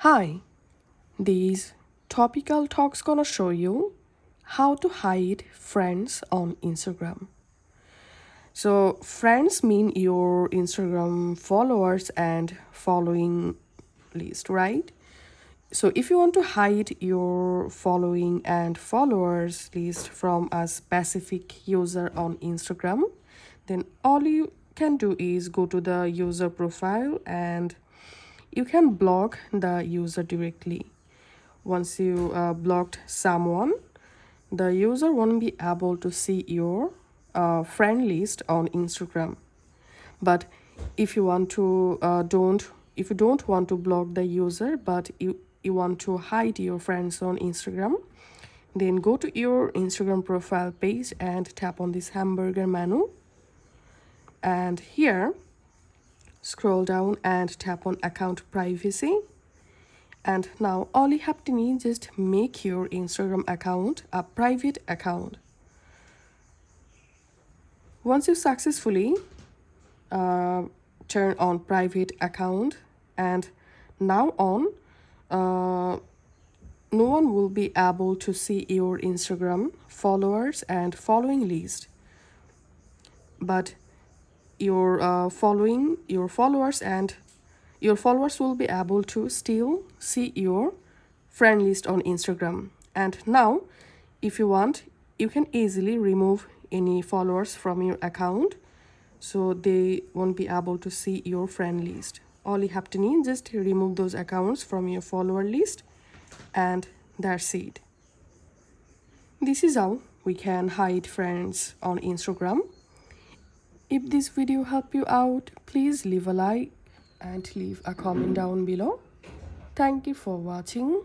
Hi, these topical talks gonna show you how to hide friends on Instagram. So friends mean your Instagram followers and following list, right? So if you want to hide your following and followers list from a specific user on Instagram, then all you can do is go to the user profile and you can block the user directly. Once you blocked someone, the user won't be able to see your friend list on Instagram. But if you want to if you don't want to block the user, but you want to hide your friends on Instagram, then go to your Instagram profile page and tap on this hamburger menu, and here scroll down and tap on account privacy. And now all you have to need is just make your Instagram account a private account. Once you successfully turn on private account, and now on no one will be able to see your Instagram followers and following list, but your followers and your followers will be able to still see your friend list on Instagram. And now if you want, you can easily remove any followers from your account so they won't be able to see your friend list. All you have to need is just remove those accounts from your follower list, and that's it. This is how we can hide friends on Instagram. If this video helped you out, please leave a like and leave a comment down below. Thank you for watching.